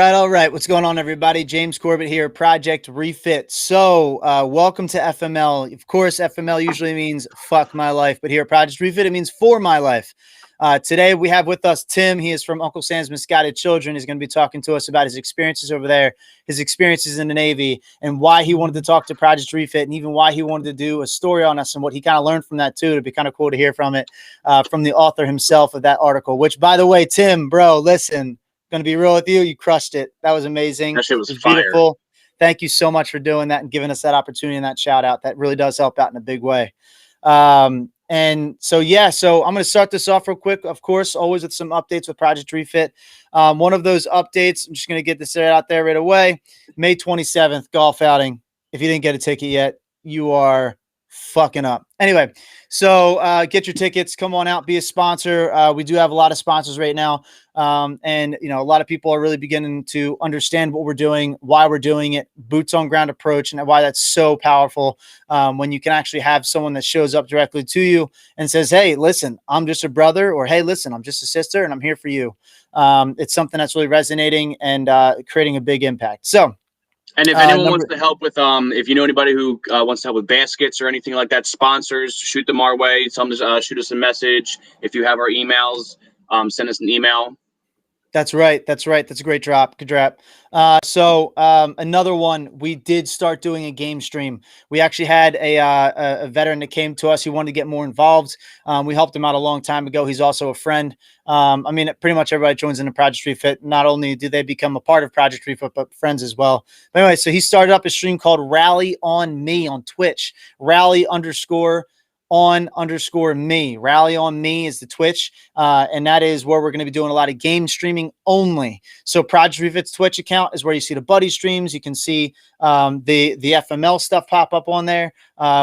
All right. What's going on, everybody? James Corbett here, Project Refit. So, welcome to FML. Of course, FML usually means fuck my life, but here at Project Refit, it means for my life. Today, we have with us Tim. He is from Uncle Sam's Misguided Children. He's going to be talking to us about his experiences over there, his experiences in the Navy, and why he wanted to talk to Project Refit, and even why he wanted to do a story on us and what he kind of learned from that, too. It'd be kind of cool to hear from it, from the author himself of that article, which, by the way, Tim, bro, listen. Going to be real with you. You crushed it. That was amazing. That shit was beautiful. Thank you so much for doing that and giving us that opportunity and that shout out. That really does help out in a big way. And so, yeah, so I'm going to start this off real quick. Of course, always with some updates with Project Refit. One of those updates, I'm just going to get this out there right away. May 27th, golf outing. If you didn't get a ticket yet, you are fucking up. Anyway, so get your tickets, come on out, be a sponsor. We do have a lot of sponsors right now. And, you know, a lot of people are really beginning to understand what we're doing, why we're doing it, boots on ground approach, and why that's so powerful when you can actually have someone that shows up directly to you and says, hey, listen, I'm just a brother, or hey, listen, I'm just a sister and I'm here for you. It's something that's really resonating and creating a big impact. So, and if anyone wants to help with, if you know anybody who wants to help with baskets or anything like that, sponsors, shoot them our way. Tell them to shoot us a message. If you have our emails, send us an email. That's right. That's right. That's a great drop. Good drop. So another one, we did start doing a game stream. We actually had a veteran that came to us. He wanted to get more involved. We helped him out a long time ago. He's also a friend. I mean, pretty much everybody joins into Project Refit. Not only do they become a part of Project Refit, but friends as well. But anyway, so he started up a stream called Rally on Me on Twitch. Rally_on_me. Rally on Me is the Twitch, and that is where we're going to be doing a lot of game streaming only. So Project Refit's Twitch account is where you see the buddy streams. You can see the FML stuff pop up on there.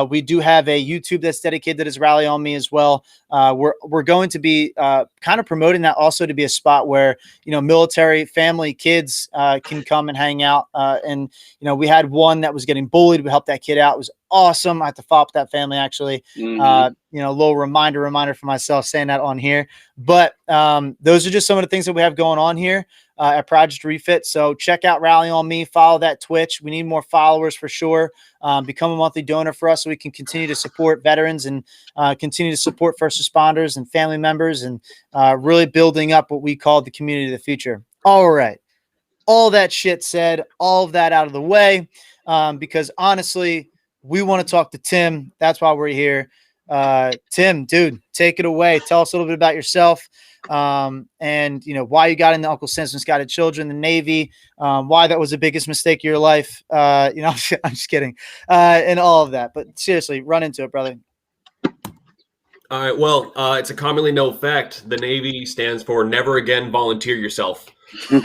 We do have a YouTube that's dedicated to this Rally on Me as well. We're going to be kind of promoting that also to be a spot where, you know, military family kids can come and hang out. And, you know, we had one that was getting bullied. We helped that kid out. It was awesome. I have to follow up that family, actually. You know, a little reminder for myself saying that on here. But those are just some of the things that we have going on here at Project Refit. So check out Rally on Me, follow that Twitch. We need more followers for sure. Become a monthly donor for us so we can continue to support veterans and continue to support first responders and family members and really building up what we call the community of the future. All right. All that shit said, all of that out of the way, because honestly, we want to talk to Tim. That's why we're here. Tim, dude, take it away. Tell us a little bit about yourself, and, you know, why you got into Uncle Sam's Misguided Children, the Navy, why that was the biggest mistake of your life. You know, I'm just kidding, and all of that. But seriously, run into it, brother. All right. Well, it's a commonly known fact. The Navy stands for never again volunteer yourself. That's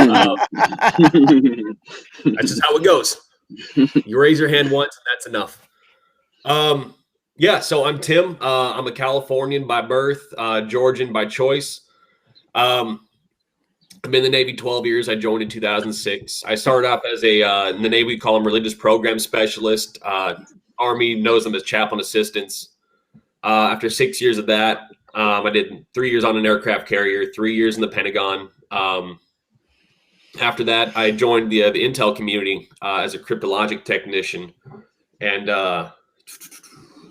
just how it goes. You raise your hand once, and that's enough. Yeah, so I'm Tim. I'm a Californian by birth, Georgian by choice. I've been in the Navy 12 years. I joined in 2006. I started off as in the Navy, we call them religious program specialist. Army knows them as chaplain assistants. After 6 years of that, I did 3 years on an aircraft carrier, 3 years in the Pentagon. After that, I joined the intel community as a cryptologic technician, and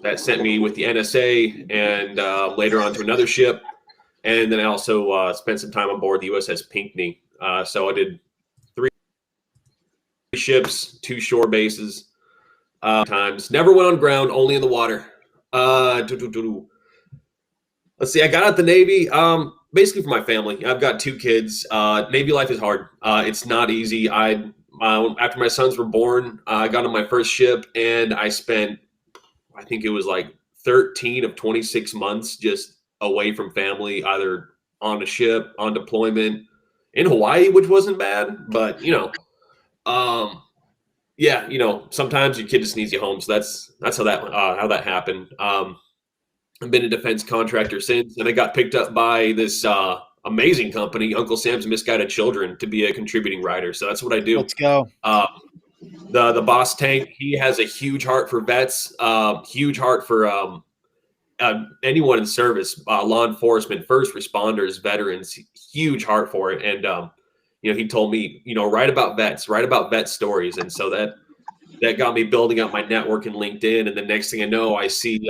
that sent me with the NSA and later on to another ship. And then I also spent some time on board the USS Pinckney. So I did 3 ships, 2 shore bases times. Never went on ground, only in the water. Let's see, I got out the Navy basically for my family. I've got 2 kids. Navy life is hard. It's not easy. After my sons were born, I got on my first ship, and I spent, I think it was like 13 of 26 months just away from family, either on a ship, on deployment, in Hawaii, which wasn't bad, but yeah, sometimes your kid just needs you home. So that's how that happened. I've been a defense contractor since, and I got picked up by this amazing company, Uncle Sam's Misguided Children, to be a contributing writer. So that's what I do. Let's go. The boss Tank, he has a huge heart for vets, huge heart for anyone in service, law enforcement, first responders, veterans, huge heart for it. And he told me, write about vets, write about vet stories, and so that got me building up my network in LinkedIn. And the next thing I know, I see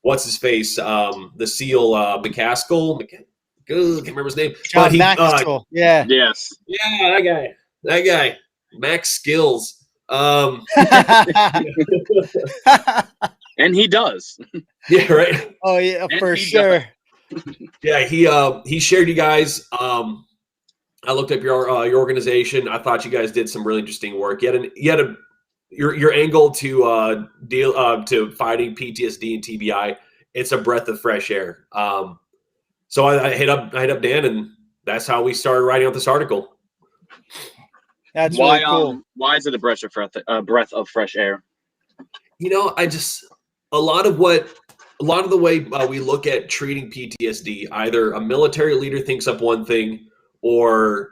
what's his face, the SEAL McCaskill. Can't remember his name. John Maxwell. Yeah. Yes. Yeah, that guy, Max Skills. And he does. Yeah, right. Oh yeah, for sure. Yeah, he shared you guys. I looked up your organization. I thought you guys did some really interesting work. Your angle to deal to fighting PTSD and TBI. It's a breath of fresh air. So I hit up Dan, and that's how we started writing out this article. That's really cool. Why is it a breath of fresh air? A lot of the way we look at treating PTSD, either a military leader thinks up one thing, or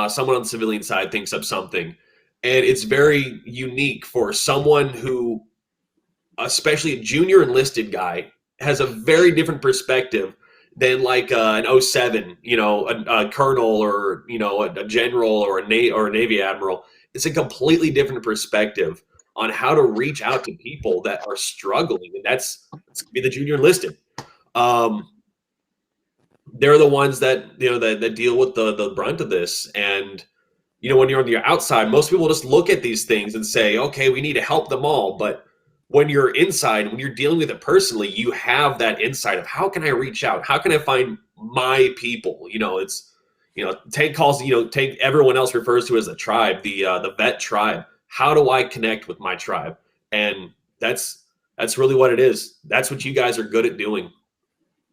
someone on the civilian side thinks up something. And it's very unique for someone who, especially a junior enlisted guy, has a very different perspective than like an 07, a colonel, or a general, or a Navy admiral. It's a completely different perspective on how to reach out to people that are struggling, and that's gonna be the junior enlisted. They're the ones that that deal with the brunt of this. And when you're on the outside, most people just look at these things and say, okay, we need to help them all. But when you're inside, when you're dealing with it personally, you have that insight of, how can I reach out? How can I find my people? Tank calls, Tank, everyone else refers to as a tribe, the vet tribe. How do I connect with my tribe? And that's really what it is. That's what you guys are good at doing.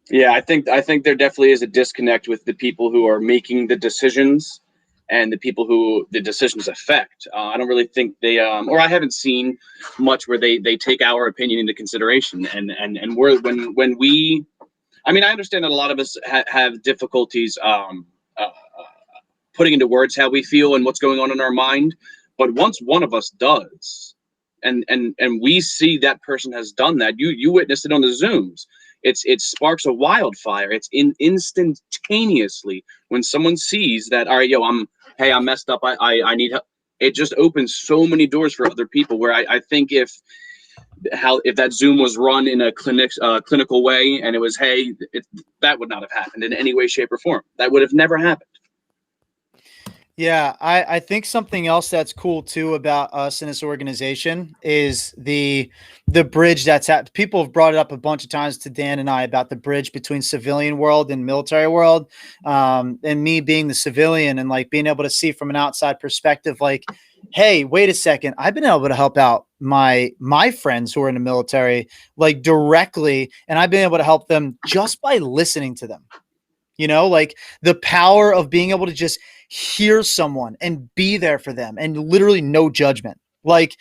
Yeah, I think there definitely is a disconnect with the people who are making the decisions and the people who the decisions affect. I don't really think they, or I haven't seen much where they take our opinion into consideration. And when we, I mean, I understand that a lot of us have difficulties putting into words how we feel and what's going on in our mind. But once one of us does, and we see that person has done that, you witnessed it on the Zooms. It sparks a wildfire. It's instantaneously when someone sees that, all right, I'm messed up. I need help. It just opens so many doors for other people. Where I think if that Zoom was run in a clinical way, and it was, that would not have happened in any way, shape, or form. That would have never happened. Yeah, I think something else that's cool too about us in this organization is the bridge that's people have brought it up a bunch of times to Dan and I about the bridge between civilian world and military world, and me being the civilian and like being able to see from an outside perspective, like, hey, wait a second, I've been able to help out my friends who are in the military like directly, and I've been able to help them just by listening to them. Like the power of being able to just hear someone and be there for them and literally no judgment. Like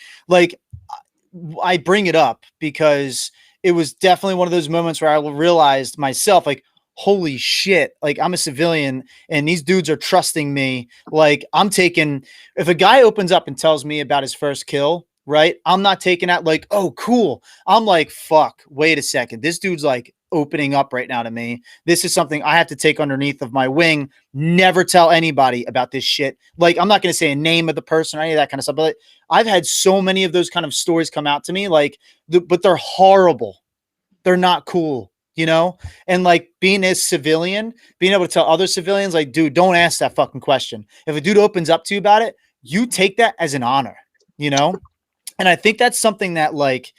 I bring it up because it was definitely one of those moments where I realized myself, like, holy shit, like I'm a civilian and these dudes are trusting me. Like if a guy opens up and tells me about his first kill, right, I'm not taking that like, oh, cool. I'm like, fuck, wait a second. This dude's like opening up right now to me. This is something I have to take underneath of my wing. Never tell anybody about this shit. Like, I'm not going to say a name of the person or any of that kind of stuff, but I've had so many of those kind of stories come out to me, like, but they're horrible. They're not cool, and like being a civilian, being able to tell other civilians, like, dude, don't ask that fucking question. If a dude opens up to you about it, you take that as an honor, And I think that's something that like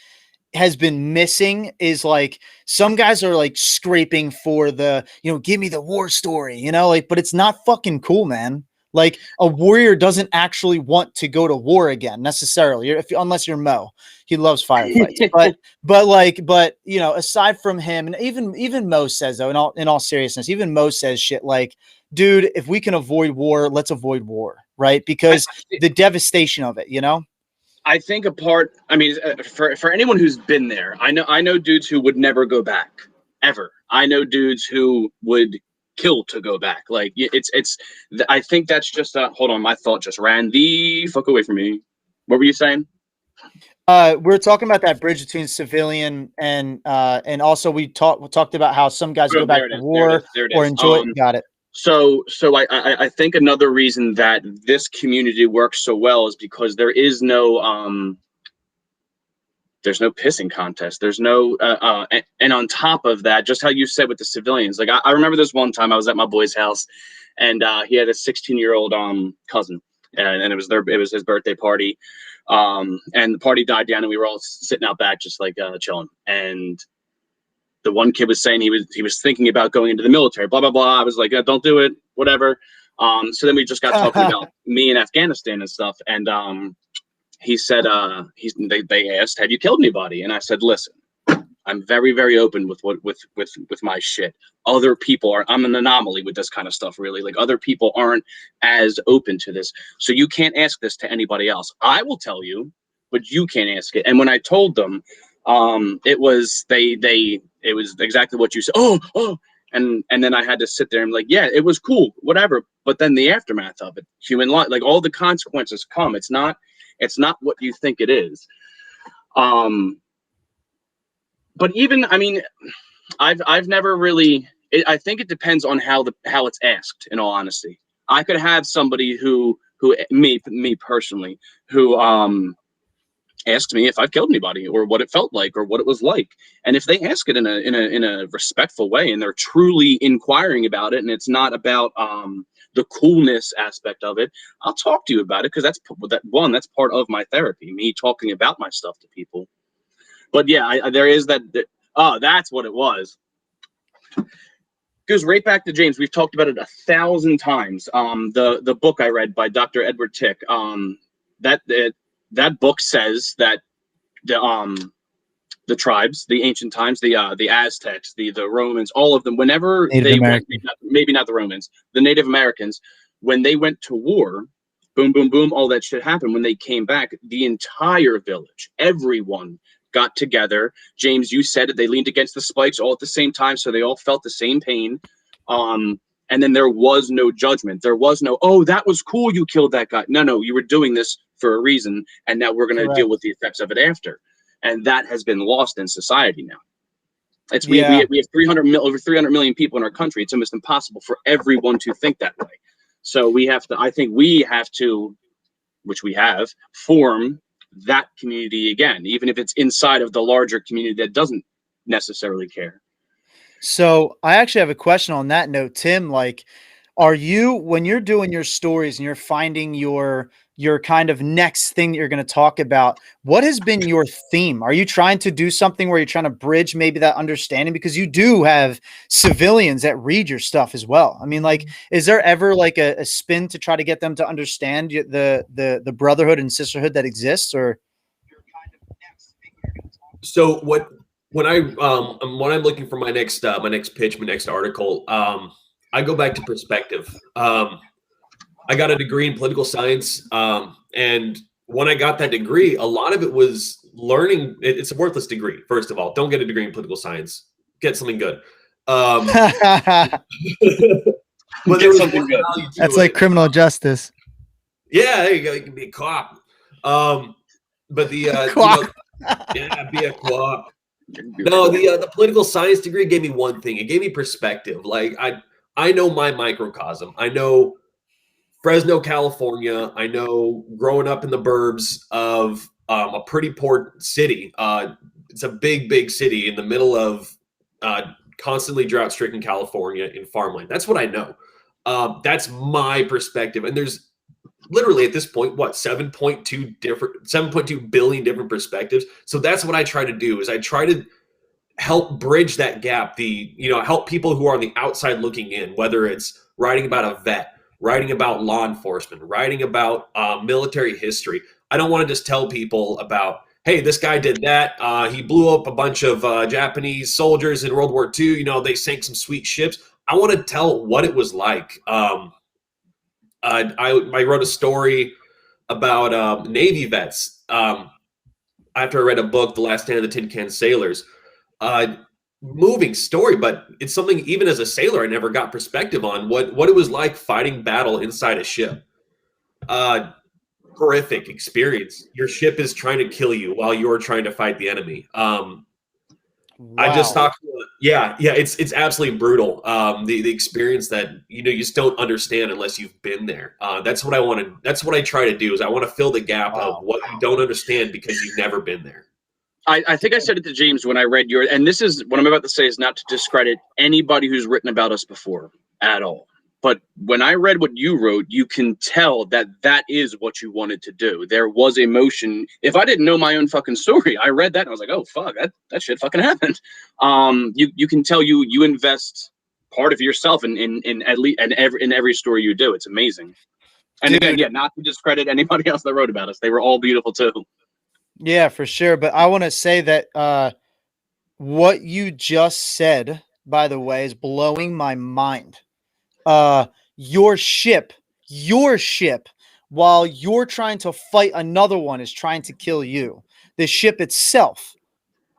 has been missing, is like some guys are like scraping for the, give me the war story, like, but it's not fucking cool, man. Like a warrior doesn't actually want to go to war again necessarily, unless you're Mo. He loves firefights, but you know, aside from him, and even Mo says though, in all seriousness, even Mo says shit like, dude, if we can avoid war, let's avoid war, right? Because the devastation of it, you know. I think for anyone who's been there, I know dudes who would never go back ever. I know dudes who would kill to go back. Like I think that's just hold on, my thought just ran the fuck away from me. What were you saying? We're talking about that bridge between civilian and also we talked about how some guys go back to war or enjoy. Got it. So I think another reason that this community works so well is because there's no pissing contest. There's no and on top of that, just how you said with the civilians, like I remember this one time I was at my boy's house, and he had a 16-year-old cousin, and it was his birthday party, and the party died down, and we were all sitting out back just like chilling, and the one kid was saying he was thinking about going into the military, blah blah blah. I was like, don't do it, whatever. So then we just got talking about me in Afghanistan and stuff, and he said they asked, have you killed anybody? And I said, listen, I'm very, very open with my shit. Other people I'm an anomaly with this kind of stuff, really. Like, other people aren't as open to this. So you can't ask this to anybody else. I will tell you, but you can't ask it. And when I told them, it was exactly what you said. Oh. And then I had to sit there and like, yeah, it was cool, whatever. But then the aftermath of it, human life, like all the consequences come. It's not what you think it is. But even, I mean, I've never really, I think it depends on how it's asked, in all honesty. I could have somebody who me personally, who asked me if I've killed anybody or what it felt like or what it was like. And if they ask it in a respectful way and they're truly inquiring about it, and it's not about the coolness aspect of it, I'll talk to you about it, because that's part of my therapy, me talking about my stuff to people. But yeah, there is that. Oh, that's what it was. Goes right back to James. We've talked about it 1,000 times. The book I read by Dr. Edward Tick. That book says that the tribes, the ancient times, the Aztecs, the Romans, all of them, whenever they went, maybe not the Romans, the Native Americans, when they went to war, boom, boom, boom, all that shit happened. When they came back, the entire village, everyone got together. James, you said it, they leaned against the spikes all at the same time, so they all felt the same pain. And then there was no judgment. There was no, oh, that was cool, you killed that guy. No, you were doing this for a reason, and now we're going to deal with the effects of it after. And that has been lost in society now. We have over 300 million people in our country. It's almost impossible for everyone to think that way. So I think we have to, which we have, form that community again, even if it's inside of the larger community that doesn't necessarily care. So I actually have a question on that note, Tim. Like, when you're doing your stories and you're finding your kind of next thing that you're going to talk about, what has been your theme? Are you trying to do something where you're trying to bridge maybe that understanding? Because you do have civilians that read your stuff as well. I mean, like, is there ever like a spin to try to get them to understand the brotherhood and sisterhood that exists? Or so when I'm looking for my next pitch, my next article, I go back to perspective. I got a degree in political science, and when I got that degree, a lot of it was learning. It's a worthless degree. First of all, don't get a degree in political science. Get something good. But there was something good. That's like criminal justice. Yeah, there you go. You can be a cop. But the be a co-op. No, the political science degree gave me one thing. It gave me perspective. Like I know my microcosm. I know Fresno, California. I know growing up in the burbs of a pretty poor city. It's a big, big city in the middle of constantly drought-stricken California in farmland. That's what I know. That's my perspective. And there's literally at this point, 7.2 billion different perspectives. So that's what I try to do, is I try to help bridge that gap, help people who are on the outside looking in, whether it's writing about a vet, writing about law enforcement, writing about military history. I don't want to just tell people about, hey, this guy did that. He blew up a bunch of Japanese soldiers in World War II. You know, they sank some sweet ships. I want to tell what it was like. I wrote a story about Navy vets after I read a book, The Last Stand of the Tin Can Sailors. Moving story, but it's something even as a sailor I never got perspective on what it was like fighting battle inside a ship. Horrific experience. Your ship is trying to kill you while you're trying to fight the enemy. I just Wow. talked. Yeah, it's absolutely brutal. The experience that you just don't understand unless you've been there. That's what I wanted. That's what I try to do. Is I want to fill the gap of what you don't understand because you've never been there. I think I said it to James when I read your, and this is what I'm about to say is not to discredit anybody who's written about us before at all. But when I read what you wrote, you can tell that that is what you wanted to do. There was emotion. If I didn't know my own fucking story, I read that and I was like, oh fuck, that shit fucking happened. You can tell you invest part of yourself in at least in every story you do. It's amazing. And Dude. again, yeah, not to discredit anybody else that wrote about us. They were all beautiful too. Yeah, for sure. But I want to say that what you just said, by the way, is blowing my mind. Your ship, while you're trying to fight another one, is trying to kill you. The ship itself,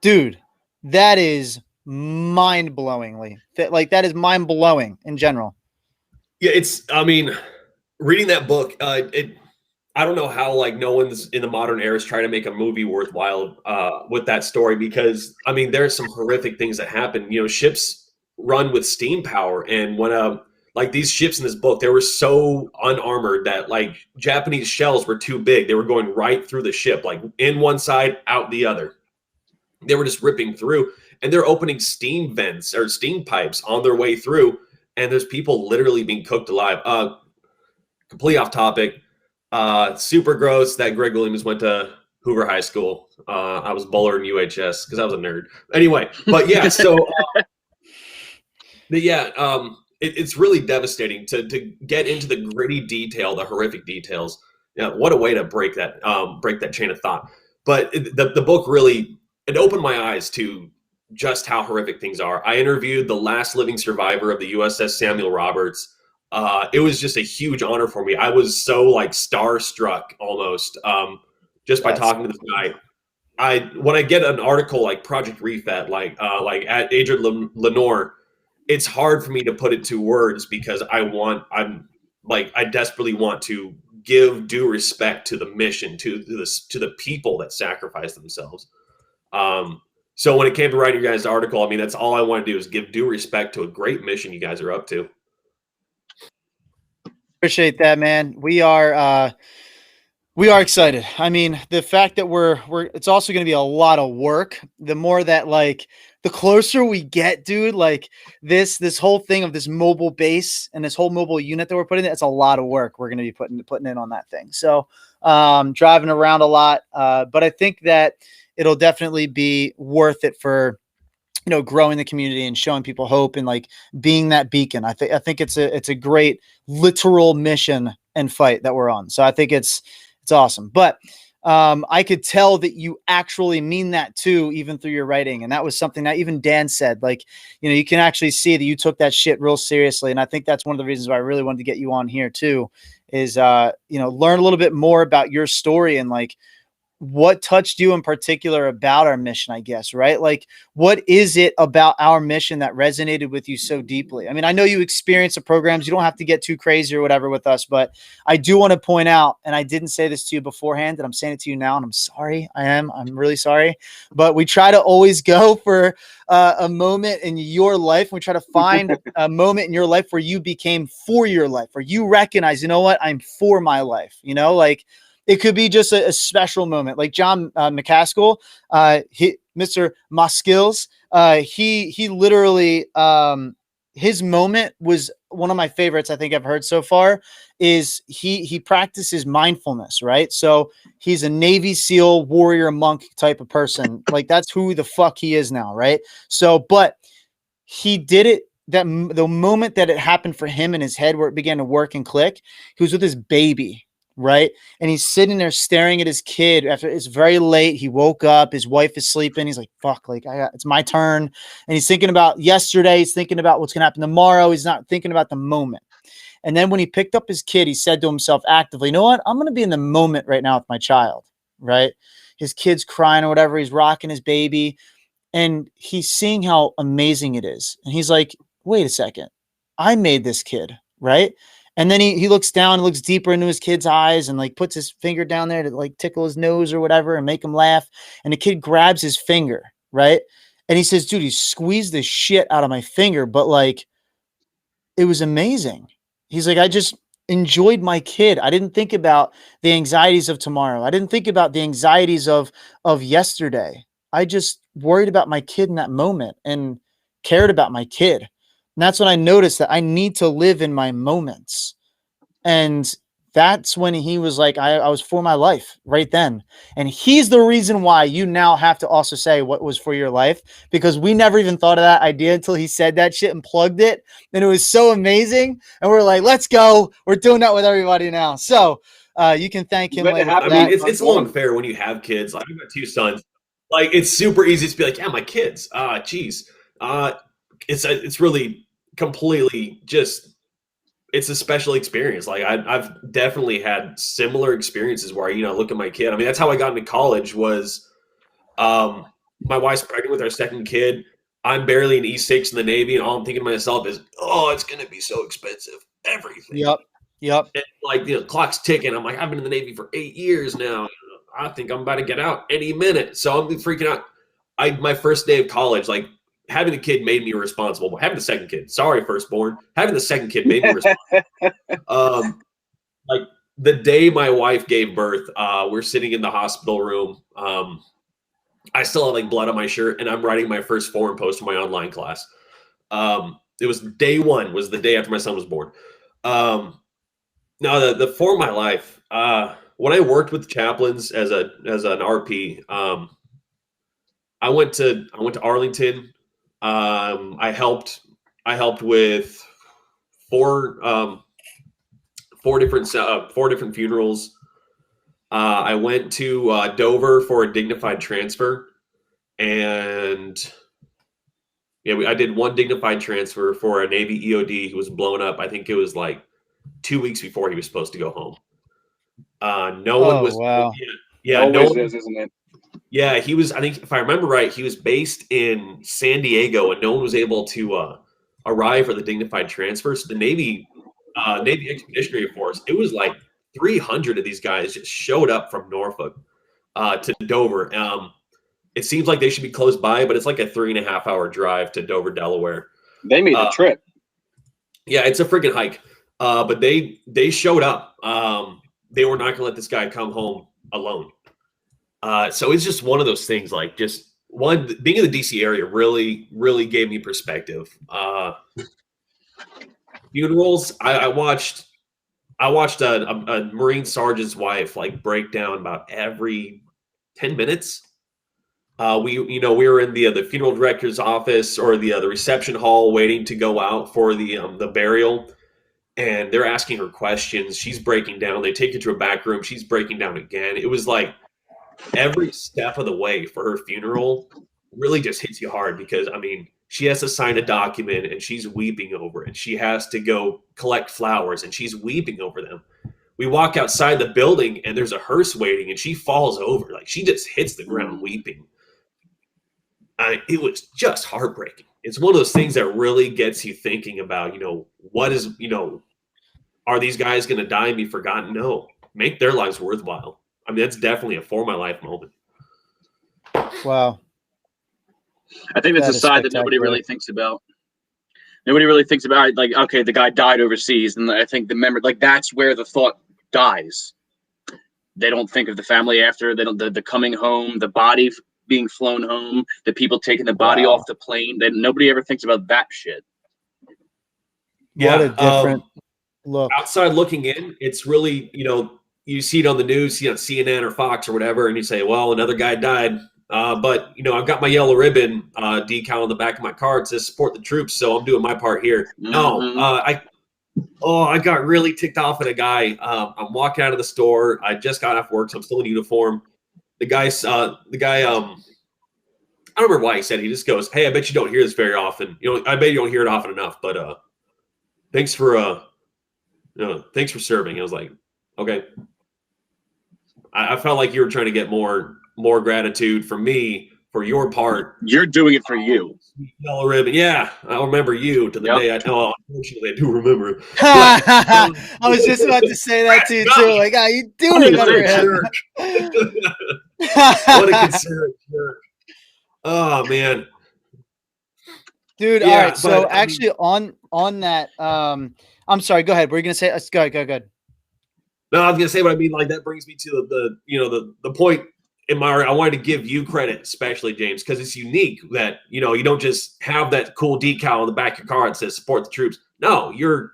dude, that is mind-blowingly. That is mind-blowing in general. Yeah, I mean, reading that book, I don't know how no one's in the modern era is trying to make a movie worthwhile with that story, because I mean there's some horrific things that happen. Ships run with steam power, and when these ships in this book, they were so unarmored that Japanese shells were too big. They were going right through the ship, in one side, out the other. They were just ripping through, and they're opening steam vents or steam pipes on their way through, and there's people literally being cooked alive. Completely off topic. Super gross that Greg Williams went to Hoover High School. I was bowler in UHS because I was a nerd. Anyway, but yeah, so it's really devastating to get into the gritty detail, the horrific details. Yeah, what a way to break that chain of thought. But the book really, it opened my eyes to just how horrific things are. I interviewed the last living survivor of the USS Samuel Roberts. It was just a huge honor for me. I was so starstruck almost just by talking to this guy. When I get an article like Project Refit, at Adrian Lenore, it's hard for me to put it to words because I desperately want to give due respect to the mission, to the people that sacrifice themselves. So when it came to writing your guys' article, I mean, that's all I want to do is give due respect to a great mission you guys are up to. Appreciate that, man. We are excited. I mean, the fact that it's also going to be a lot of work. The more that the closer we get, dude, this whole thing of this mobile base and this whole mobile unit that we're putting in, it's a lot of work we're going to be putting in on that thing. So, driving around a lot. But I think that it'll definitely be worth it for, growing the community and showing people hope and being that beacon. I think it's a great literal mission and fight that we're on. So I think it's awesome. But I could tell that you actually mean that too, even through your writing. And that was something that even Dan said, you can actually see that you took that shit real seriously. And I think that's one of the reasons why I really wanted to get you on here too, is, learn a little bit more about your story and what touched you in particular about our mission, I guess, right? What is it about our mission that resonated with you so deeply? I mean, I know you experience the programs. You don't have to get too crazy or whatever with us, but I do want to point out, and I didn't say this to you beforehand, and I'm saying it to you now, and I'm sorry. I'm really sorry, but we try to always go for a moment in your life. We try to find a moment in your life where you became for your life, where you recognize, you know what, I'm for my life, it could be just a special moment, like John McCaskill, Mr. Moskills. He literally, his moment was one of my favorites I think I've heard so far. Is he practices mindfulness, right? So he's a Navy SEAL warrior monk type of person. That's who the fuck he is now, right? So, but he did it the moment that it happened for him in his head where it began to work and click, he was with his baby, right? And he's sitting there staring at his kid after it's very late. He woke up, his wife is sleeping. He's like, fuck, like it's my turn. And he's thinking about yesterday. He's thinking about what's going to happen tomorrow. He's not thinking about the moment. And then when he picked up his kid, he said to himself actively, you know what? I'm going to be in the moment right now with my child, right? His kid's crying or whatever. He's rocking his baby. And he's seeing how amazing it is. And he's like, wait a second, I made this kid, right? And then he looks down, looks deeper into his kid's eyes and like puts his finger down there to like tickle his nose or whatever and make him laugh. And the kid grabs his finger, right? And he says, dude, he squeezed the shit out of my finger, but like, it was amazing. He's like, I just enjoyed my kid. I didn't think about the anxieties of tomorrow. I didn't think about the anxieties of yesterday. I just worried about my kid in that moment and cared about my kid. And that's when I noticed that I need to live in my moments. And that's when he was like, I was for my life right then. And he's the reason why you now have to also say what was for your life, because we never even thought of that idea until he said that shit and plugged it. And it was so amazing. And we're like, let's go. We're doing that with everybody now. So you can thank him later. I mean, it's a little unfair when you have kids. Like, I've got 2 sons. Like, it's super easy to be like, yeah, my kids. Geez. It's really completely just, it's a special experience. Like, I've definitely had similar experiences where, you know, look at my kid. I mean, that's how I got into college was, my wife's pregnant with our second kid. I'm barely an E6 in the Navy, and all I'm thinking to myself is, oh, it's going to be so expensive. Everything. Yep. And like, you know, clock's ticking. I'm like, I've been in the Navy for 8 years now. I think I'm about to get out any minute. So I'm freaking out. My first day of college, like, having a kid made me responsible. Having the second kid, sorry, firstborn. Having the second kid made me responsible. Like, the day my wife gave birth, we're sitting in the hospital room. I still have like blood on my shirt, and I'm writing my first forum post for my online class. It was day 1, was the day after my son was born. No, the for my life. When I worked with chaplains as an RP, I went to Arlington. I helped with 4 different funerals. I went to Dover for a dignified transfer, and yeah, I did 1 dignified transfer for a Navy EOD who was blown up. I think it was like 2 weeks before he was supposed to go home. No one was. Wow. Yeah, always is, isn't it? Yeah, he was. I think if I remember right, he was based in San Diego, and no one was able to arrive for the dignified transfer. So the Navy Expeditionary Force, it was like 300 of these guys just showed up from Norfolk to Dover. It seems like they should be close by, but it's like a 3.5-hour drive to Dover, Delaware. They made the trip. Yeah, it's a freaking hike. But they showed up. They were not going to let this guy come home alone. So it's just one of those things. Like, just one, being in the DC area really, really gave me perspective. Funerals. I watched a Marine sergeant's wife like break down about every 10 minutes. We were in the funeral director's office or the reception hall waiting to go out for the burial, and they're asking her questions. She's breaking down. They take her to a back room. She's breaking down again. It was like every step of the way for her funeral really just hits you hard, because I mean, she has to sign a document and she's weeping over it. She has to go collect flowers and she's weeping over them. We walk outside the building and there's a hearse waiting and she falls over. Like, she just hits the ground weeping. It was just heartbreaking. It's one of those things that really gets you thinking about, what is, are these guys going to die and be forgotten? No, make their lives worthwhile. I mean, that's definitely a for my life moment. Wow. I think that's a side that nobody really thinks about. Nobody really thinks about, like, okay, the guy died overseas, and I think the memory, like, that's where the thought dies. They don't think of the family after. They don't the coming home, the body being flown home, the people taking the body off the plane. Nobody ever thinks about that shit. Yeah, what a different look. Outside looking in, it's really, you see it on the news, CNN or Fox or whatever, and you say, well, another guy died. But I've got my yellow ribbon decal on the back of my car. It says support the troops, so I'm doing my part here. No, I got really ticked off at a guy. I'm walking out of the store. I just got off work, so I'm still in uniform. The guy, I don't remember why he said it. He just goes, "Hey, I bet you don't hear this very often. I bet you don't hear it often enough. But thanks for thanks for serving." I was like, okay. I felt like you were trying to get more gratitude from me for your part. You're doing it for you. Yellow ribbon. Yeah, I'll remember you to the day I know. Unfortunately, I do remember. I was just about to say that to you too. Like, you do remember him. What a considerate jerk. Oh man, dude. All right. So actually, on that, I'm sorry. Go ahead. Were you gonna say? Go ahead. No, I was gonna say what I mean. Like that brings me to the point in my. I wanted to give you credit, especially James, because it's unique that you don't just have that cool decal on the back of your car that says "Support the troops." No, you're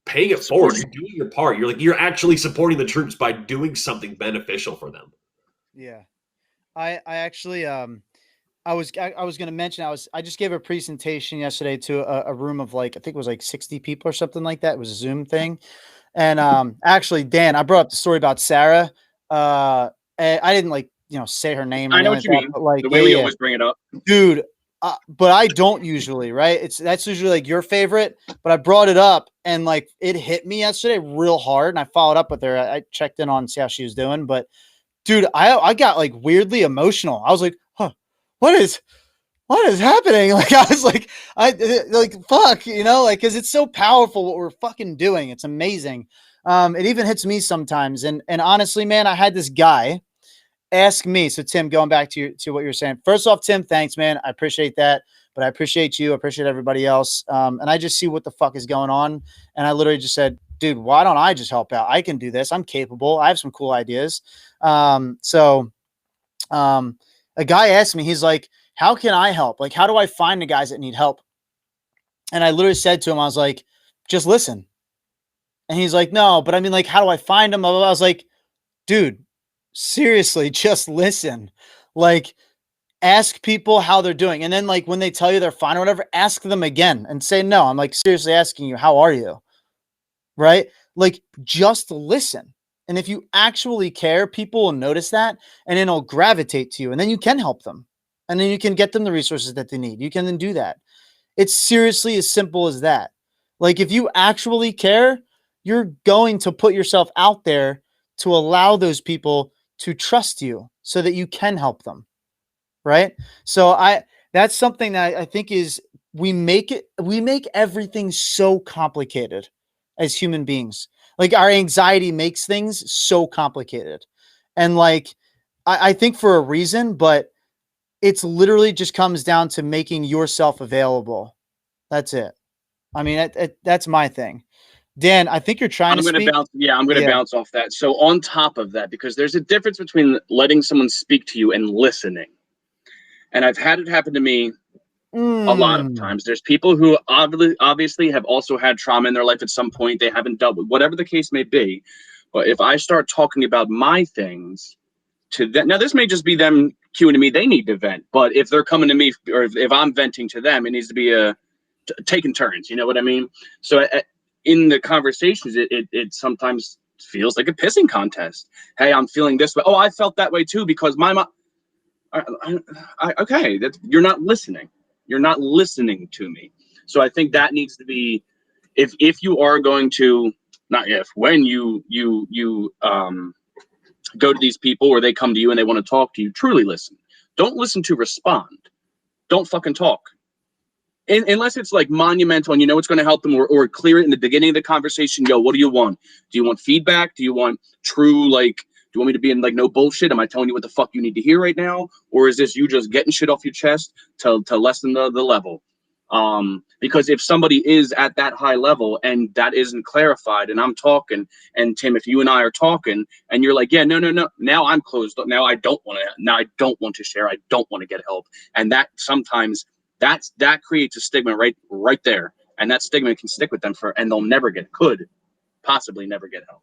paying it forward. You're doing your part. You're actually supporting the troops by doing something beneficial for them. Yeah, I actually I was going to mention I just gave a presentation yesterday to a room of like I think it was like 60 people or something like that. It was a Zoom thing. And actually, Dan, I brought up the story about Sarah. I didn't say her name. I know what you mean. But like the way we always bring it up, dude. But I don't usually, right? That's usually like your favorite. But I brought it up and like it hit me yesterday real hard, and I followed up with her. I checked in on to see how she was doing, but dude, I got like weirdly emotional. I was like, huh, what is happening? Like, I was like, fuck, cause it's so powerful what we're fucking doing. It's amazing. It even hits me sometimes. And honestly, man, I had this guy ask me. So Tim, going back to what you're saying, first off, Tim, thanks, man. I appreciate that, but I appreciate you. I appreciate everybody else. And I just see what the fuck is going on. And I literally just said, dude, why don't I just help out? I can do this. I'm capable. I have some cool ideas. A guy asked me, he's like, how can I help? Like, how do I find the guys that need help? And I literally said to him, I was like, just listen. And he's like, no, but I mean, like, how do I find them? I was like, dude, seriously, just listen. Like, ask people how they're doing. And then like, when they tell you they're fine or whatever, ask them again and say, no, I'm like seriously asking you, how are you? Right? Like, just listen. And if you actually care, people will notice that and then it'll gravitate to you and then you can help them. And then you can get them the resources that they need. You can then do that. It's seriously as simple as that. Like, if you actually care, you're going to put yourself out there to allow those people to trust you so that you can help them. Right? So that's something that I think is we make everything so complicated as human beings. Like, our anxiety makes things so complicated. And like, I think for a reason, but it's literally just comes down to making yourself available. That's it. I mean, that's my thing. Dan, I think you're trying to speak. I'm going to bounce off that. So on top of that, because there's a difference between letting someone speak to you and listening. And I've had it happen to me a lot of times. There's people who obviously have also had trauma in their life at some point. They haven't dealt with whatever the case may be. But if I start talking about my things to them, now this may just be them cueing to me, they need to vent. But if they're coming to me, or if I'm venting to them, it needs to be taking turns. You know what I mean? So in the conversations, it sometimes feels like a pissing contest. Hey, I'm feeling this way. Oh, I felt that way too because my mom. Okay, you're not listening. You're not listening to me. So I think that needs to be, if you are going to, not if, when you go to these people or they come to you and they want to talk to you, truly listen. Don't listen to respond. Don't fucking talk. Unless it's like monumental and you know it's going to help them, or clear it in the beginning of the conversation. Yo, what do you want? Do you want feedback? Do you want true, like, do you want me to be in like no bullshit? Am I telling you what the fuck you need to hear right now? Or is this you just getting shit off your chest to lessen the level? Because if somebody is at that high level and that isn't clarified, and I'm talking, and Tim, if you and I are talking and you're like, yeah, no, now I'm closed up. Now I don't want to share. I don't want to get help. And that sometimes that creates a stigma right there. And that stigma can stick with them and they'll could possibly never get help.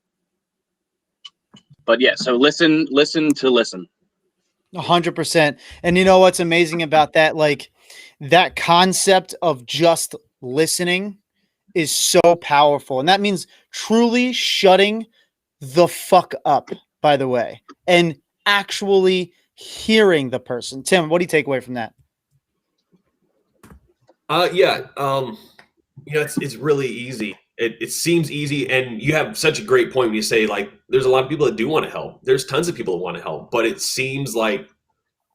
But yeah, so listen to listen. 100%. And you know what's amazing about that? Like that concept of just listening is so powerful. And that means truly shutting the fuck up, by the way, and actually hearing the person. Tim, what do you take away from that? Yeah. It's really easy. It seems easy, and you have such a great point when you say, like, there's a lot of people that do want to help. There's tons of people that want to help, but it seems like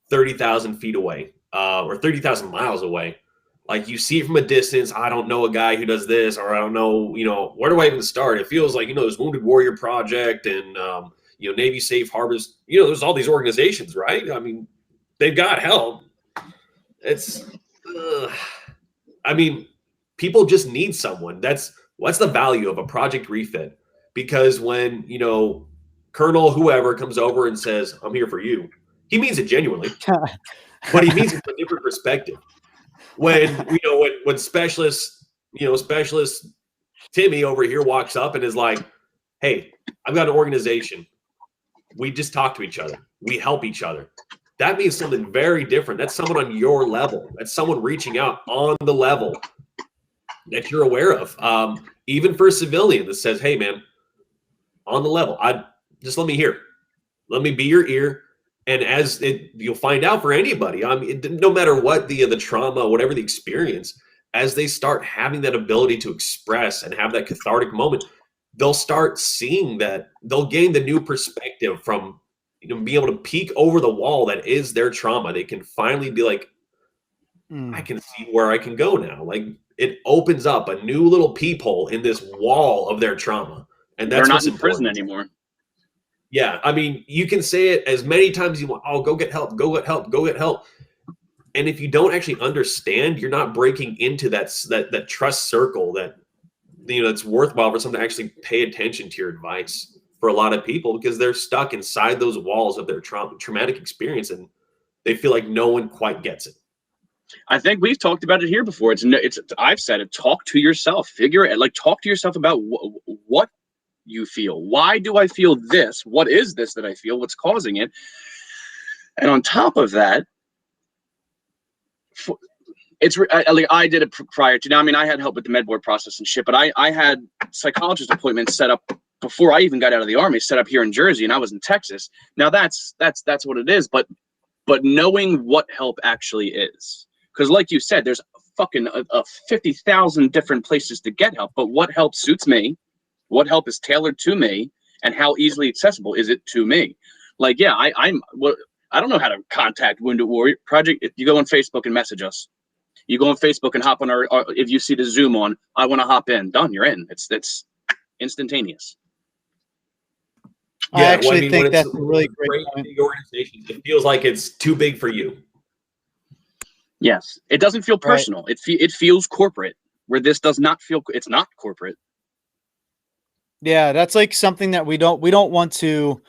30,000 feet away, or 30,000 miles away. Like, you see it from a distance. I don't know a guy who does this, or I don't know, where do I even start? It feels like, there's Wounded Warrior Project and, Navy Safe Harbors. There's all these organizations, right? I mean, they've got help. It's, people just need someone. What's the value of a Project Refit? Because when, Colonel whoever comes over and says, I'm here for you, he means it genuinely, but he means it from a different perspective. When, when specialist Timmy over here walks up and is like, hey, I've got an organization. We just talk to each other. We help each other. That means something very different. That's someone on your level. That's someone reaching out on the level that you're aware of. Even for a civilian that says, hey, man, on the level, just let me hear. Let me be your ear. And you'll find out for anybody, no matter what the trauma, whatever the experience, as they start having that ability to express and have that cathartic moment, they'll start seeing that they'll gain the new perspective from, being able to peek over the wall that is their trauma. They can finally be like, I can see where I can go now. Like, it opens up a new little peephole in this wall of their trauma. And that's they're not in prison anymore. Yeah. I mean, you can say it as many times as you want. Oh, go get help, go get help, go get help. And if you don't actually understand, you're not breaking into that trust circle that, it's worthwhile for someone to actually pay attention to your advice for a lot of people, because they're stuck inside those walls of their traumatic experience, and they feel like no one quite gets it. I think we've talked about it here before. I've said it. Talk to yourself. Figure it. Like, talk to yourself about what you feel. Why do I feel this? What is this that I feel? What's causing it? And on top of that, I did it prior to now. I mean, I had help with the med board process and shit, but I had psychologist appointments set up before I even got out of the Army, set up here in Jersey, and I was in Texas. Now that's what it is. But knowing what help actually is, because like you said, there's fucking 50,000 different places to get help. But what help suits me? What help is tailored to me? And how easily accessible is it to me? Like, yeah, I don't know how to contact Wounded Warrior Project. If you go on Facebook and message us, you go on Facebook and hop on our if you see the Zoom on, I want to hop in. Done, you're in. It's instantaneous. Yeah, I actually think that's a really great point. Big organizations, it feels like it's too big for you. Yes, it doesn't feel personal. Right. It feels corporate, where this does not feel. It's not corporate. Yeah, that's like something that we really don't want to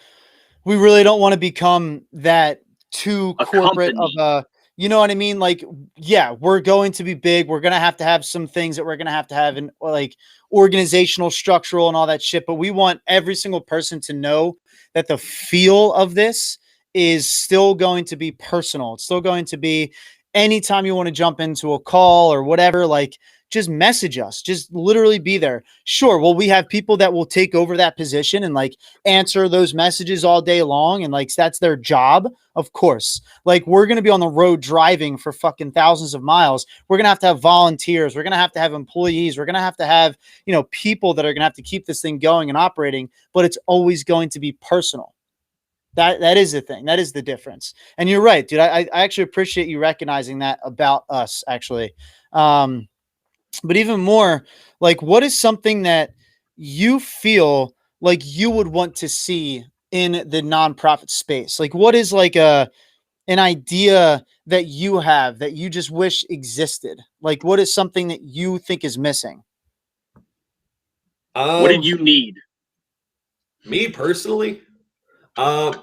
become that too corporate of a, you know what I mean? Like, yeah, we're going to be big. We're going to have some things that we're going to have in like organizational, structural and all that shit. But we want every single person to know that the feel of this is still going to be personal. It's still going to be anytime you want to jump into a call or whatever, like, just message us, just literally be there. Sure. Well, we have people that will take over that position and like answer those messages all day long. And like, that's their job. Of course, like we're going to be on the road driving for fucking thousands of miles. We're going to have volunteers. We're going to have employees. We're going to have, people that are going to have to keep this thing going and operating, but it's always going to be personal. That is the thing. That is the difference. And you're right, dude. I actually appreciate you recognizing that about us, actually. But even more, like, what is something that you feel like you would want to see in the nonprofit space? Like, what is like an idea that you have that you just wish existed? Like, what is something that you think is missing? What did you need? Me personally, I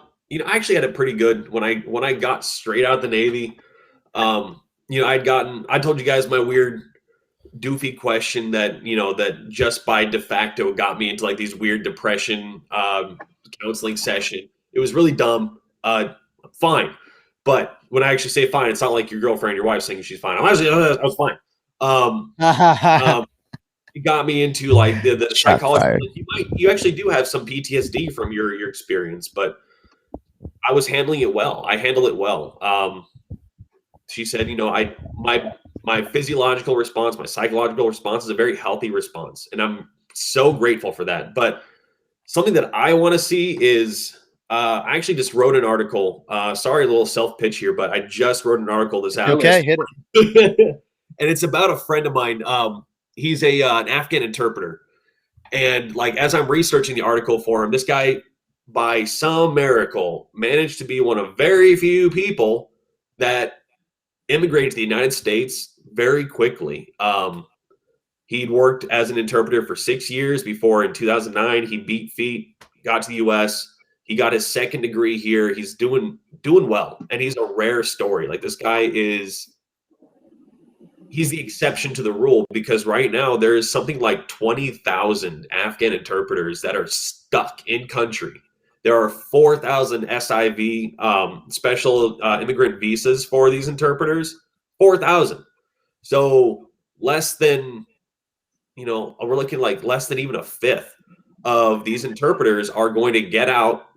actually had it pretty good when I got straight out of the Navy. I told you guys my weird doofy question that that just by de facto got me into like these weird depression counseling session. It was really dumb. Fine. But when I actually say fine, it's not like your girlfriend, your wife saying she's fine. I was fine. It got me into like the psychology. Like you actually do have some PTSD from your experience, but I was handling it well. I handled it well. She said, my physiological response, my psychological response is a very healthy response, and I'm so grateful for that. But something that I want to see is I actually just wrote an article. Sorry, a little self pitch here, but I just wrote an article this afternoon. Okay, hit it. And it's about a friend of mine. He's an Afghan interpreter, and like as I'm researching the article for him, this guy, by some miracle, managed to be one of very few people that immigrated to the United States very quickly. He'd worked as an interpreter for 6 years before in 2009 he beat feet, got to the US. He got his second degree here. He's doing well, and he's a rare story. Like this guy he's the exception to the rule, because right now there is something like 20,000 Afghan interpreters that are stuck in country. There are 4,000 SIV special immigrant visas for these interpreters. 4,000. So less than, we're looking like less than even a fifth of these interpreters are going to get out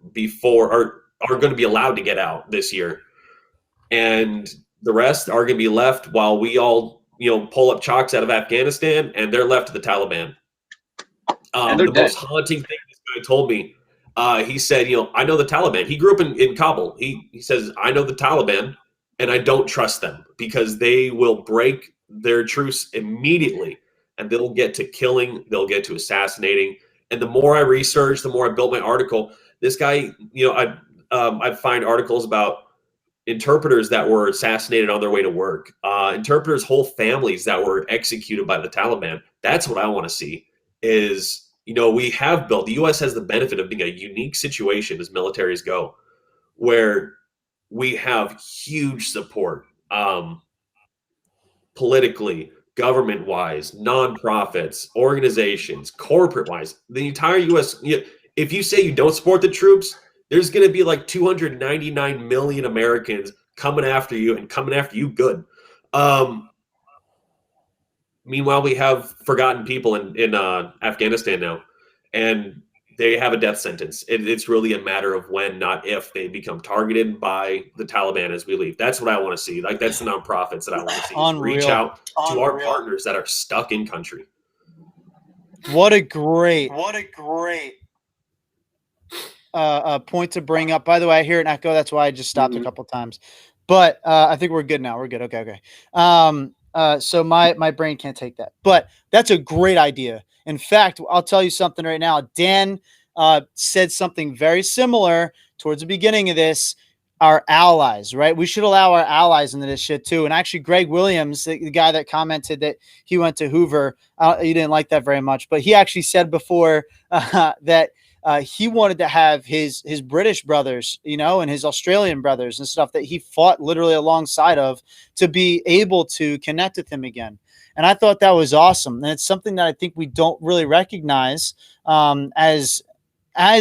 or are going to be allowed to get out this year. And the rest are going to be left while we all, pull up chalks out of Afghanistan, and they're left to the Taliban. The most haunting thing this guy told me, he said, I know the Taliban. He grew up in Kabul. He says, I know the Taliban, and I don't trust them because they will break their truce immediately, and they'll get to killing, they'll get to assassinating. And the more I researched, the more I built my article. This guy, I'd find articles about interpreters that were assassinated on their way to work, interpreters' whole families that were executed by the Taliban. That's what I want to see is, we have built, the U.S. has the benefit of being a unique situation as militaries go, where we have huge support politically, government-wise, nonprofits, organizations, corporate-wise. The entire U.S., if you say you don't support the troops, there's going to be like 299 million Americans coming after you, and coming after you good. Meanwhile, we have forgotten people in Afghanistan now, and they have a death sentence. It's really a matter of when, not if, they become targeted by the Taliban as we leave. That's what I want to see. Like, that's the nonprofits that I want to see. Reach out to our partners that are stuck in country. What a great point to bring up. By the way, I hear an echo. That's why I just stopped a couple times. But I think we're good now. We're good. Okay. So my brain can't take that. But that's a great idea. In fact, I'll tell you something right now. Dan said something very similar towards the beginning of this. Our allies, right? We should allow our allies into this shit too. And actually, Greg Williams, the guy that commented that he went to Hoover, you didn't like that very much, but he actually said before that he wanted to have his British brothers, and his Australian brothers and stuff that he fought literally alongside of, to be able to connect with him again. And I thought that was awesome. And it's something that I think we don't really recognize as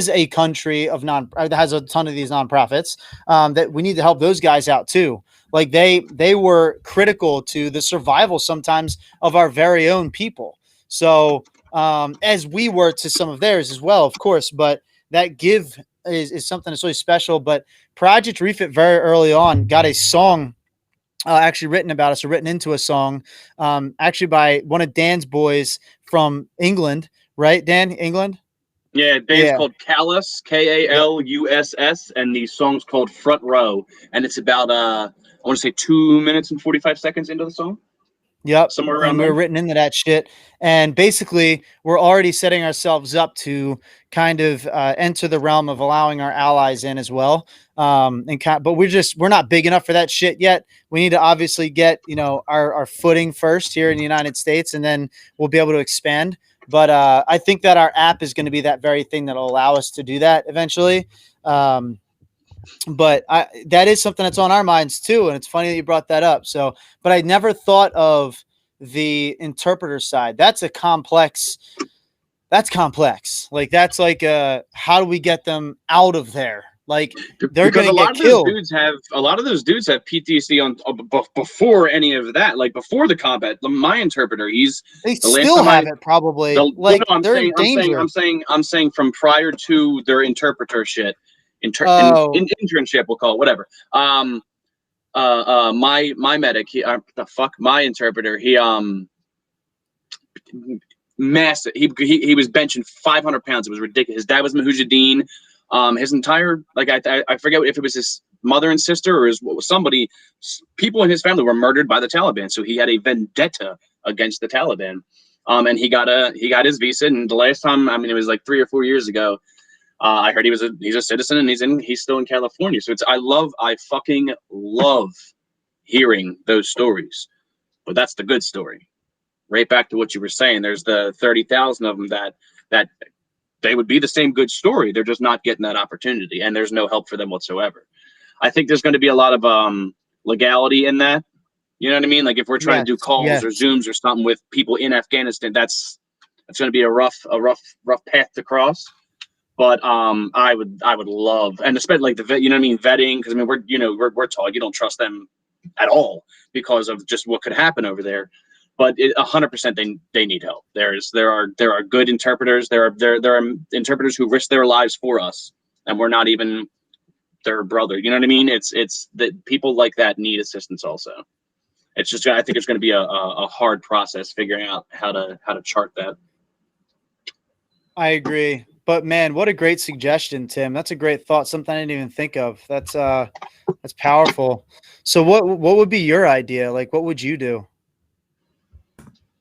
a country that has a ton of these nonprofits, that we need to help those guys out too. Like they were critical to the survival sometimes of our very own people. So as we were to some of theirs as well, of course, but that give is something that's really special. But Project Refit very early on got a song actually written about us, or written into a song, actually by one of Dan's boys from England, right? Dan, England? Yeah, band's called Callus, Kaluss, and the song's called Front Row, and it's about I want to say 2 minutes and 45 seconds into the song. Yep. Somewhere around and there. we're written into that shit. And basically, we're already setting ourselves up to kind of enter the realm of allowing our allies in as well. But we're not big enough for that shit yet. We need to obviously get, our footing first here in the United States, and then we'll be able to expand. But I think that our app is going to be that very thing that will allow us to do that eventually. But that is something that's on our minds too. And it's funny that you brought that up. So, but I never thought of the interpreter side. That's complex. Like, that's like, how do we get them out of there? Like they're because going a to lot get of those killed. dudes have PTSD on before any of that, like before the combat. My interpreter, he's They the last still time have it probably. no, Like I'm they're in saying, danger. I'm saying from prior to their interpreter shit, Oh, internship, we'll call it whatever. My medic, my interpreter, he massive. He was benching 500 pounds. It was ridiculous. His dad was Mujahideen. His entire I forget if it was his mother and sister or somebody. People in his family were murdered by the Taliban, so he had a vendetta against the Taliban. And he got his visa. And the last time, I mean, it was like 3 or 4 years ago. I heard he's a citizen and he's still in California. So I fucking love hearing those stories. But that's the good story. Right back to what you were saying. There's the 30,000 of them that they would be the same good story. They're just not getting that opportunity, and there's no help for them whatsoever. I think there's going to be a lot of legality in that. You know what I mean? Like if we're trying to do calls or Zooms or something with people in Afghanistan, that's going to be a rough path to cross. But I would love, and especially like you know what I mean, vetting, because I mean we're taught you don't trust them at all because of just what could happen over there. But 100% they need help. There are good interpreters. There are interpreters who risk their lives for us, and we're not even their brother. You know what I mean? It's that people like that need assistance also. It's just I think it's going to be a hard process figuring out how to chart that. I agree. But man, what a great suggestion, Tim. That's a great thought. Something I didn't even think of. That's powerful. So what would be your idea? Like what would you do?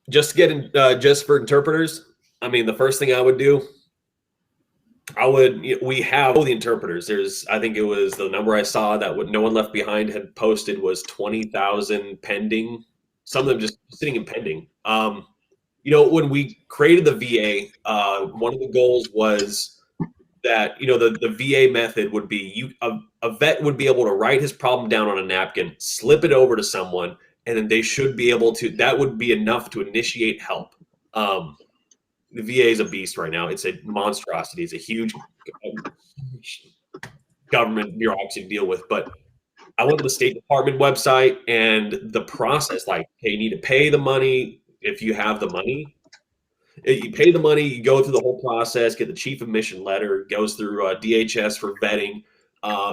Just just for interpreters, I mean, the first thing I would do, we have all the interpreters. I think it was the number I saw that what No One Left Behind had posted was 20,000 pending. Some of them just sitting in pending. When we created the VA, one of the goals was that, the VA method would be a vet would be able to write his problem down on a napkin, slip it over to someone, and then they should be able to, that would be enough to initiate help. The VA is a beast right now. It's a monstrosity. It's a huge government bureaucracy to deal with. But I went to the State Department website and the process, like, hey, you need to pay the money if you have the money. You pay the money, you go through the whole process, get the chief of mission letter, it goes through DHS for vetting.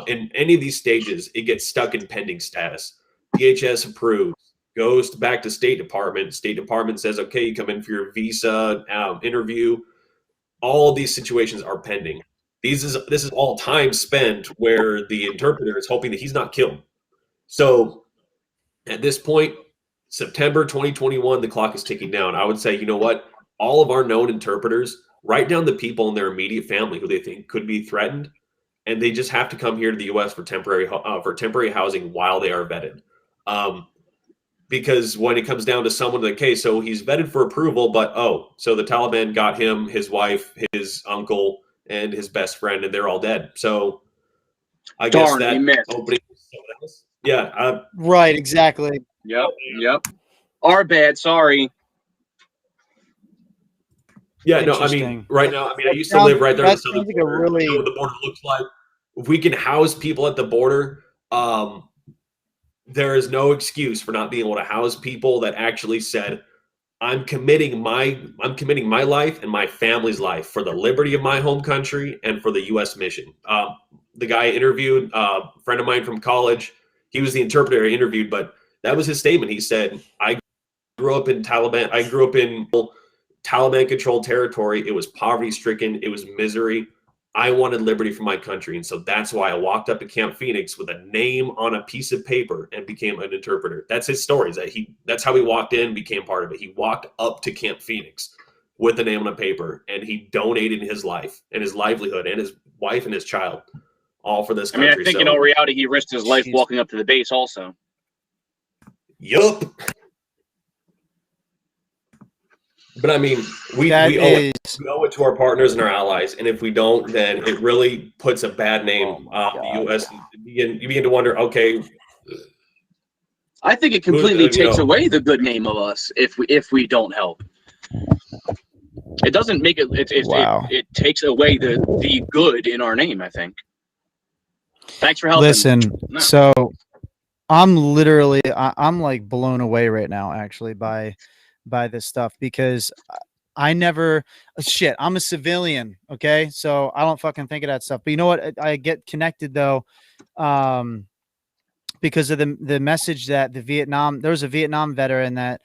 In any of these stages, it gets stuck in pending status. DHS approves, goes back to State Department. State Department says, okay, you come in for your visa interview. All of these situations are pending. This is all time spent where the interpreter is hoping that he's not killed. So at this point, September 2021, the clock is ticking down. I would say, you know what? All of our known interpreters, write down the people in their immediate family who they think could be threatened, and they just have to come here to the U.S. for temporary housing while they are vetted. Because when it comes down to someone like, okay, so he's vetted for approval, but so the Taliban got him, his wife, his uncle, and his best friend, and they're all dead. So I guess that opening someone else. Yeah. Right. Exactly. Yep. Our bad. Sorry. Yeah, no, I mean, right now, I used to live right there on the southern border. I know what the border looks like. If we can house people at the border, there is no excuse for not being able to house people that actually said, I'm committing my life and my family's life for the liberty of my home country and for the U.S. mission. The guy I interviewed, a friend of mine from college, he was the interpreter I interviewed, but that was his statement. He said, I grew up in Taliban-controlled territory. It was poverty-stricken. It was misery. I wanted liberty for my country. And so that's why I walked up to Camp Phoenix with a name on a piece of paper and became an interpreter. That's his story. That's how he walked in, became part of it. He walked up to Camp Phoenix with a name on a paper, and he donated his life and his livelihood and his wife and his child all for this country. I think in all reality, he risked his life walking up to the base also. Yup. But I mean, we owe it to our partners and our allies, and if we don't, then it really puts a bad name on the U.S. You begin to wonder, okay. I think it completely takes away the good name of us if we don't help. It doesn't make it. It takes away the good in our name, I think. Thanks for helping. Listen, No. so I'm literally, I'm like blown away right now, actually, by this stuff, because I never shit. I'm a civilian, okay, so I don't fucking think of that stuff. But you know what? I get connected though, because of the message that there was a Vietnam veteran that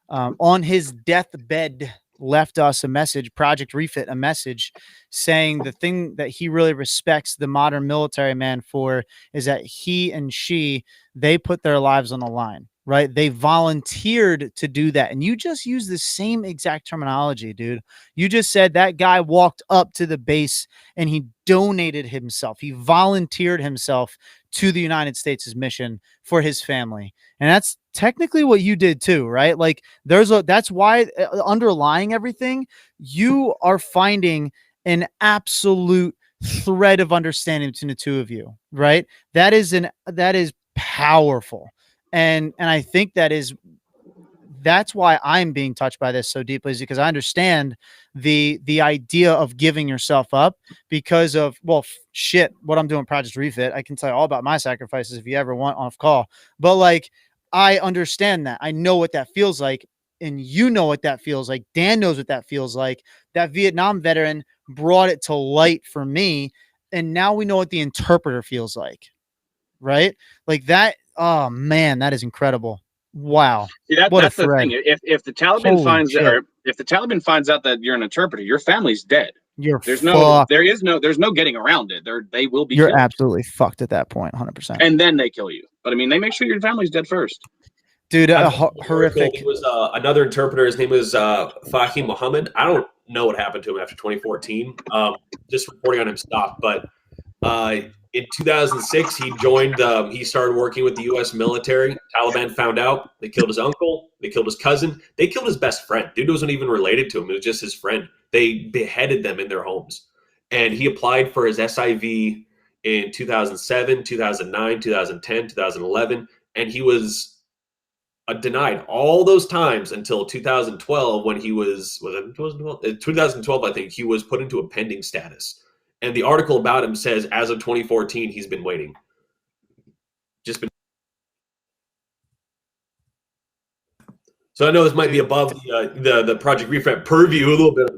on his deathbed left us a message, Project Refit, a message saying the thing that he really respects the modern military man for is that he and she, they put their lives on the line, right? They volunteered to do that. And you just used the same exact terminology, dude. You just said that guy walked up to the base and he donated himself. He volunteered himself to the United States' mission for his family. And that's technically what you did too, right? Like that's why underlying everything, you are finding an absolute thread of understanding between the two of you, right? That is powerful. And I think that's why I'm being touched by this so deeply, is because I understand the idea of giving yourself up because of, well, shit, what I'm doing Project Refit. I can tell you all about my sacrifices if you ever want off call. But like, I understand that. I know what that feels like. And you know what that feels like. Dan knows what that feels like. That Vietnam veteran brought it to light for me. And now we know what the interpreter feels like. Right? Like that. Oh man, that is incredible. Wow. See, What that's a the thread. thing. If the Taliban Holy finds shit. or if the Taliban finds out that you're an interpreter, your family's dead. You're There's fucked. no getting around it. They will be You're killed. absolutely fucked at that point, 100%. And then they kill you. But I mean, they make sure your family's dead first. Dude, horrific. He was another interpreter. His name was Fahim Muhammad. I don't know what happened to him after 2014. Just reporting on him stopped. But in 2006, he joined. He started working with the U.S. military. Taliban found out. They killed his uncle. They killed his cousin. They killed his best friend. Dude wasn't even related to him. It was just his friend. They beheaded them in their homes. And he applied for his SIV in 2007, 2009, 2010, 2011, and he was denied all those times until 2012 when he was it 2012, I think, he was put into a pending status. And the article about him says as of 2014 he's been waiting. Just been. So I know this might be above the Project Refit purview a little bit,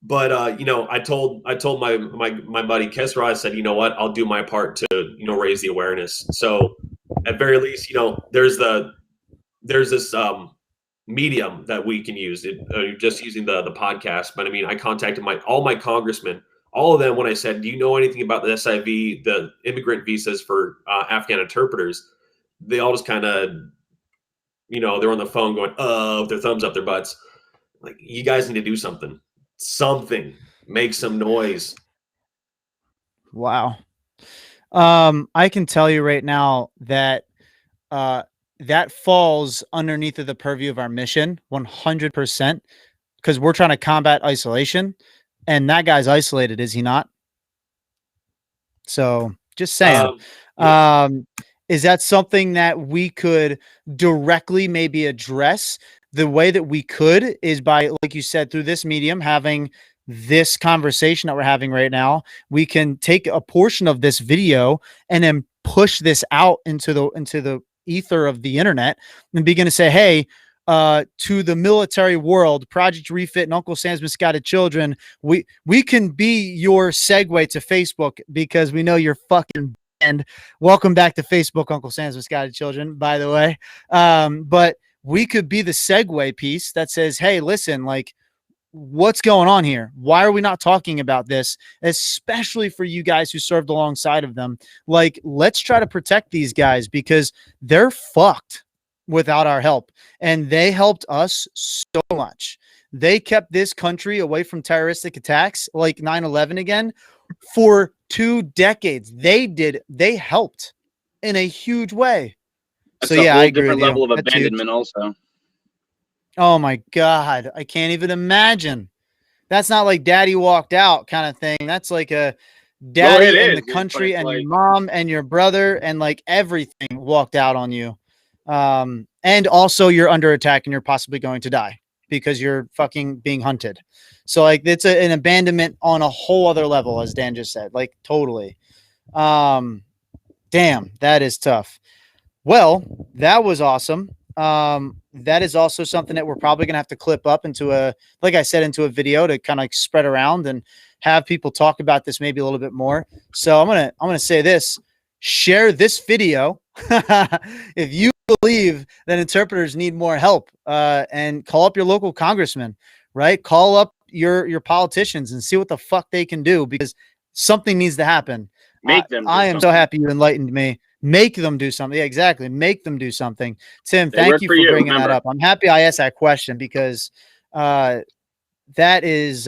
but you know, I told my buddy Kesra, I said, you know what, I'll do my part to, you know, raise the awareness. So at very least, you know, there's this medium that we can use. Just using the podcast. But I mean, I contacted all my congressmen, all of them, when I said, do you know anything about the SIV, the immigrant visas for Afghan interpreters? They all just kind of, you know, they're on the phone going, with their thumbs up their butts. Like, you guys need to do something. Make some noise. Wow. I can tell you right now that that falls underneath of the purview of our mission 100%, because we're trying to combat isolation, and that guy's isolated, is he not? So just saying. Yeah. Is that something that we could directly maybe address? The way that we could is by, like you said, through this medium, having this conversation that we're having right now. We can take a portion of this video and then push this out into the ether of the internet and begin to say, hey, to the military world, Project Refit and Uncle Sam's Misguided Children, we can be your segue to Facebook, because we know you're fucking banned. Welcome back to Facebook, Uncle Sam's Misguided Children, by the way. But we could be the segue piece that says, hey, listen, like, what's going on here? Why are we not talking about this? Especially for you guys who served alongside of them. Like, let's try to protect these guys, because they're fucked without our help. And they helped us so much. They kept this country away from terroristic attacks like 9/11 again for 2 decades. They helped in a huge way. That's so a yeah, whole I agree different with level you. of abandonment also. Oh my God. I can't even imagine. That's not like daddy walked out kind of thing. That's like a daddy in the country and your mom and your brother and like everything walked out on you. And also you're under attack and you're possibly going to die because you're fucking being hunted. So like it's an abandonment on a whole other level, as Dan just said, like totally. Damn, that is tough. Well, that was awesome. That is also something that we're probably gonna have to clip up into like I said, into a video to kind of like spread around and have people talk about this maybe a little bit more. So I'm gonna say this: share this video if you believe that interpreters need more help, and call up your local congressman, right? Call up your politicians and see what the fuck they can do, because something needs to happen. Make them. I am so happy you enlightened me. Make them do something. Yeah, exactly. Make them do something. Tim, thank you for bringing that up. I'm happy I asked that question, because that is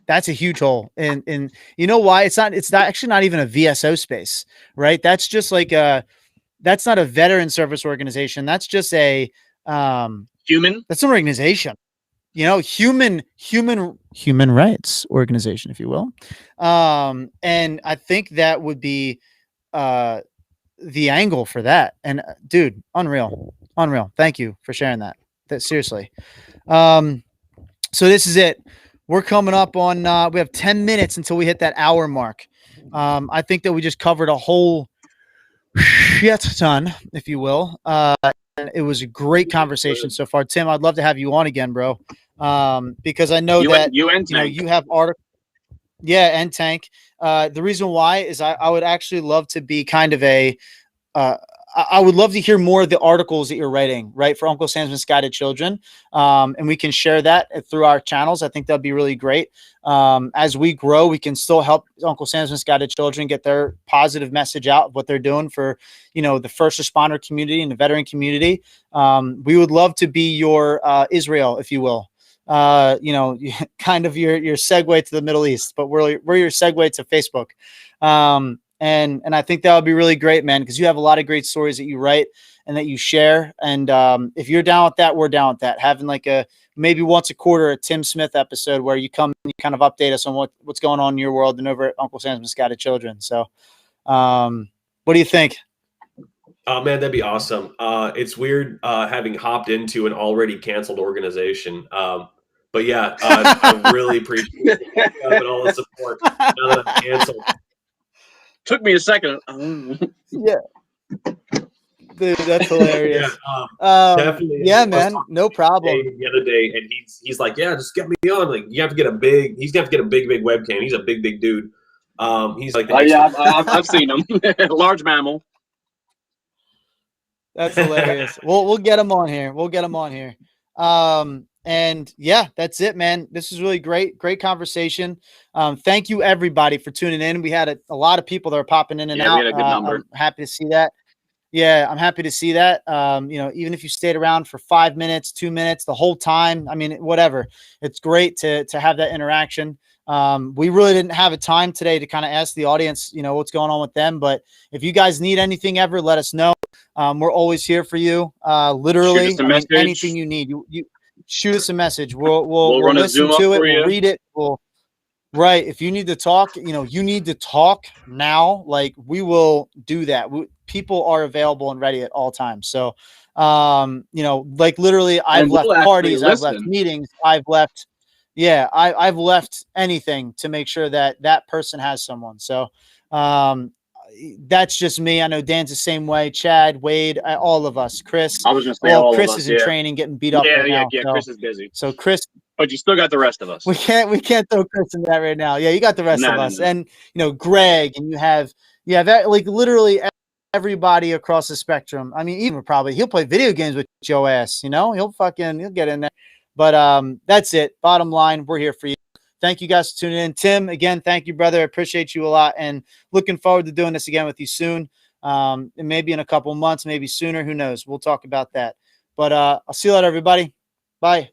that's a huge hole. And you know why? It's not actually not even a VSO space, right? That's just like that's not a veteran service organization. That's just a human. That's an organization. You know, human rights organization, if you will. And I think that would be the angle for that. And dude, unreal. Thank you for sharing that. Seriously. So this is it. We're coming up on, we have 10 minutes until we hit that hour mark. I think that we just covered a whole shit ton, if you will. It was a great conversation so far. Tim, I'd love to have you on again, bro. Because I know that you have articles. Yeah, and Tank. The reason why is I would actually love to be kind of a I would love to hear more of the articles that you're writing, right, for Uncle Sam's Misguided Children. And we can share that through our channels. I think that'd be really great. As we grow, we can still help Uncle Sam's Misguided Children get their positive message out of what they're doing for, you know, the first responder community and the veteran community. We would love to be your Israel, if you will. You know, kind of your segue to the Middle East, but we're your segue to Facebook. And I think that would be really great, man, because you have a lot of great stories that you write and that you share. And if you're down with that, we're down with that. Having like maybe once a quarter a Tim Smith episode where you come and you kind of update us on what's going on in your world and over at Uncle Sam's Misguided Children. So what do you think? Oh man, that'd be awesome. It's weird having hopped into an already canceled organization. But yeah, I really appreciate all the support now that I'm canceled. Took me a second. Yeah. Dude, that's hilarious. Definitely. Yeah, man. No problem. The other day, and he's like, yeah, just get me on. Like, you have to get a big webcam. He's a big dude. He's like, yeah, I've seen him. Large mammal. That's hilarious. We'll get him on here. And yeah, that's it, man. This is really great conversation. Thank you everybody for tuning in. We had a lot of people that are popping in and out. We had a good number. I'm happy to see that. Yeah, I'm happy to see that. You know, even if you stayed around for 5 minutes, 2 minutes, the whole time, I mean, whatever, it's great to have that interaction. We really didn't have a time today to kind of ask the audience, you know, what's going on with them. But if you guys need anything ever, let us know. We're always here for you. Literally, anything you need, you shoot us a message. We'll listen to it. We'll read it. Right. If you need to talk, you know, you need to talk now. Like, we will do that. People are available and ready at all times. So, you know, like literally, I've left parties, I've left meetings, I've left anything to make sure that person has someone. So, that's just me. I know Dan's the same way. Chad, Wade, all of us. Chris. I was going to say all Chris of us, is in training, getting beat up right now. Yeah, Chris is busy. So Chris. But you still got the rest of us. We can't throw Chris in that right now. Yeah, you got the rest of us. No. And you know, Greg, and you have like literally everybody across the spectrum. I mean, even he'll play video games with your ass, you know, he'll get in there. But that's it. Bottom line, we're here for you. Thank you guys for tuning in. Tim, again, thank you, brother. I appreciate you a lot, and looking forward to doing this again with you soon. And maybe in a couple months, maybe sooner. Who knows? We'll talk about that. But I'll see you later, everybody. Bye.